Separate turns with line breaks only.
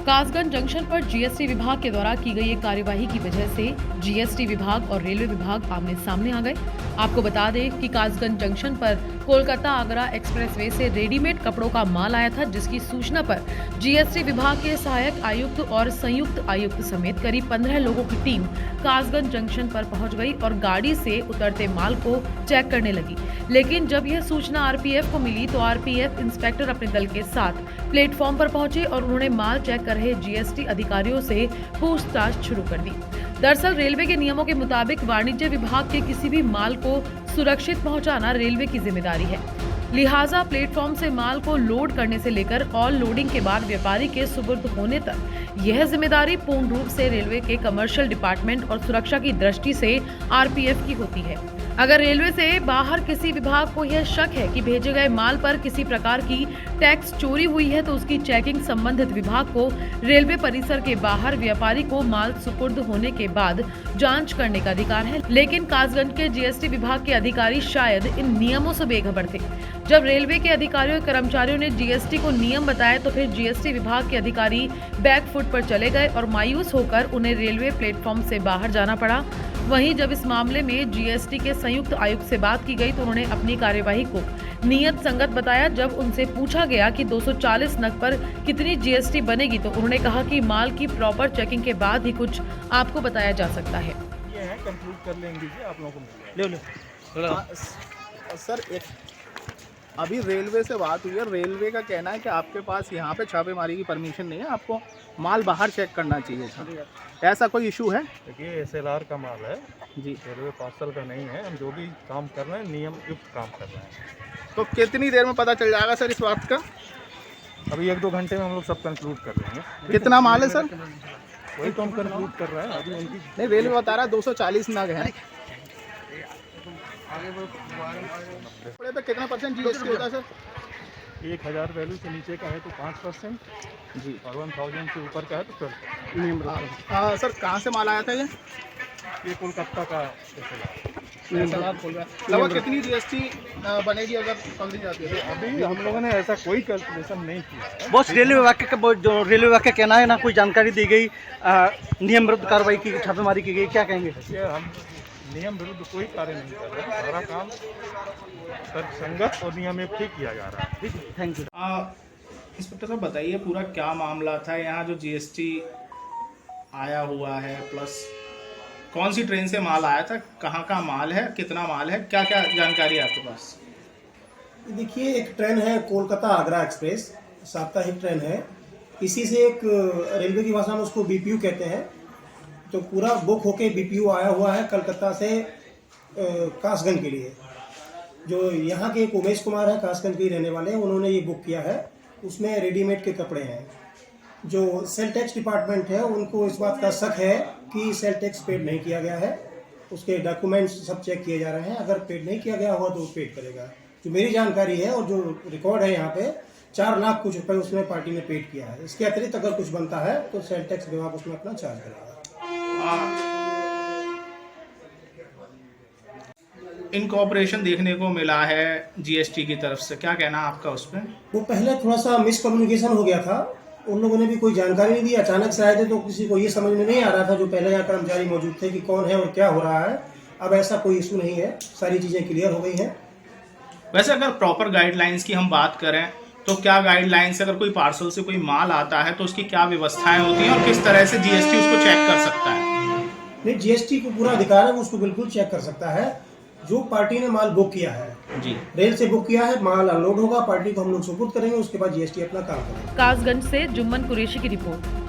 Kasganj junction पर GST विभाग के द्वारा की गई एक कार्यवाही की वजह से जीएसटी विभाग और रेलवे विभाग आमने सामने आ गए। आपको बता दें कि कासगंज जंक्शन पर कोलकाता आगरा एक्सप्रेसवे से रेडीमेड कपड़ों का माल आया था, जिसकी सूचना पर जीएसटी विभाग के सहायक आयुक्त और संयुक्त आयुक्त समेत करीब 15 लोगों की टीम कासगंज जंक्शन पर पहुंच गई और गाड़ी से उतरते माल को चेक करने लगी। लेकिन जब यह सूचना आरपीएफ को मिली तो आरपीएफ इंस्पेक्टर अपने दल के साथ प्लेटफॉर्म पर पहुंचे और उन्होंने माल चेक कर रहे जीएसटी अधिकारियों से पूछताछ शुरू कर दी। दरअसल रेलवे के नियमों के मुताबिक वाणिज्य विभाग के किसी भी माल को सुरक्षित पहुंचाना रेलवे की जिम्मेदारी है। लिहाजा प्लेटफॉर्म से माल को लोड करने से लेकर ऑल लोडिंग के बाद व्यापारी के सुपुर्द होने तक यह जिम्मेदारी पूर्ण रूप से रेलवे के कमर्शियल डिपार्टमेंट और सुरक्षा की दृष्टि से आरपीएफ की होती है। अगर रेलवे से बाहर किसी विभाग को यह शक है कि भेजे गए माल पर किसी प्रकार की टैक्स चोरी हुई है तो उसकी चेकिंग संबंधित विभाग को रेलवे परिसर के बाहर व्यापारी को माल सुपुर्द होने के बाद जांच करने का अधिकार है। लेकिन कासगंज के जीएसटी विभाग के अधिकारी शायद इन नियमों से बेखबर थे। जब रेलवे के अधिकारियों और कर्मचारियों ने जीएसटी को नियम बताए तो फिर जीएसटी विभाग के अधिकारी बैकफुट पर चले गए और मायूस होकर उन्हें रेलवे प्लेटफॉर्म से बाहर जाना पड़ा। वहीं जब इस मामले में जीएसटी के संयुक्त आयुक्त से बात की गई तो उन्होंने अपनी कार्यवाही को नियत संगत बताया। जब उनसे पूछा गया कि 240 नग पर कितनी जीएसटी बनेगी तो उन्होंने कहा कि माल की प्रॉपर चेकिंग के बाद ही कुछ आपको बताया जा सकता है।
ये है कंक्लूड कर लेंगे आप लोगों को ले
सर एक अभी रेलवे से बात हुई है। रेलवे का कहना है कि आपके पास यहाँ पे छापेमारी की परमिशन नहीं है, आपको माल बाहर चेक करना चाहिए था। ऐसा कोई इशू है?
देखिए एसएलआर का माल है
जी,
रेलवे पार्सल का नहीं है। हम जो भी काम कर रहे हैं नियम युक्त काम कर रहे हैं।
तो कितनी देर में पता चल जाएगा सर इस बात का?
अभी 1-2 घंटे में हम लोग सब कंक्लूड कर लेंगे।
कितना माल है सर?
वही तो हम कंक्लूड कर रहे हैं अभी उनकी।
नहीं, रेलवे बता रहा है 240 नग है। कपड़े पे कितना % जीएसटी होता है सर?
1000 वैल्यू से नीचे का है तो 5%
जी,
और 1000 से ऊपर का है तो 12%।
सर कहाँ से माल आया था
ये कोलकाता का एसएलआर।
लगभग कितनी जीएसटी बनेगी अगर पकड़ी जाती है?
अभी हम लोगों ने ऐसा कोई कैलकुलेशन नहीं किया है।
बस रेलवे विभाग का जो रेलवे विभाग का कहना है ना, कोई जानकारी दी गई, नियम विरुद्ध कार्रवाई की, छापेमारी की गई, क्या कहेंगे?
देखिए हम नियम विरुद्ध कोई कार्य नहीं कर रहे हैं। सारा काम तर्कसंगत और नियमित ही किया जा रहा है।
Thank you.
इंस्पेक्टर साहब बताइए पूरा क्या मामला था यहाँ जो जीएसटी आया हुआ है, प्लस कौन सी ट्रेन से माल आया था, कहाँ का माल है, कितना माल है, क्या क्या जानकारी है आपके पास?
देखिए एक ट्रेन है कोलकाता आगरा एक्सप्रेस, साप्ताहिक ट्रेन है। इसी से एक रेलवे की भाषा में उसको बीपीयू कहते हैं। तो पूरा बुक होके बीपीयू आया हुआ है कलकत्ता से कासगंज के लिए। जो यहाँ के एक उमेश कुमार है, कासगंज के रहने वाले हैं, उन्होंने ये बुक किया है। उसमें रेडीमेड के कपड़े हैं। जो सेल टैक्स डिपार्टमेंट है उनको इस बात का शक है कि सेल टैक्स पेड नहीं किया गया है। उसके डॉक्यूमेंट्स सब चेक किए जा रहे हैं। अगर पेड नहीं किया गया हुआ तो पेड करेगा। जो मेरी जानकारी है और जो रिकॉर्ड है यहाँ पे 4 लाख कुछ रुपए उसमें पार्टी ने पेड किया है। इसके अतिरिक्त अगर कुछ बनता है तो सेल टैक्स विभाग उसमें अपना चार्ज करेगा।
इनकॉर्पोरेशन देखने को मिला है जीएसटी की तरफ से, क्या कहना आपका उस पर?
वो पहले थोड़ा सा मिसकम्युनिकेशन हो गया था। उन लोगों ने भी कोई जानकारी नहीं दी, अचानक से आए थे तो किसी को ये समझ में नहीं आ रहा था जो पहले यहाँ कर्मचारी मौजूद थे कि कौन है और क्या हो रहा है। अब ऐसा कोई इशू नहीं है, सारी चीज़ें क्लियर हो गई हैं।
वैसे अगर प्रॉपर गाइडलाइंस की हम बात करें तो क्या गाइडलाइंस, अगर कोई पार्सल से कोई माल आता है तो उसकी क्या व्यवस्थाएं होती हैं और किस तरह से जीएसटी उसको चेक कर सकता है?
नहीं, जीएसटी को पूरा अधिकार है, वो उसको बिल्कुल चेक कर सकता है। जो पार्टी ने माल बुक किया है
जी,
रेल से बुक किया है, माल अनलोड होगा, पार्टी को हम लोग सुपुर्द करेंगे, उसके बाद जीएसटी अपना काम करेगा।
कासगंज से जुम्मन कुरैशी की रिपोर्ट।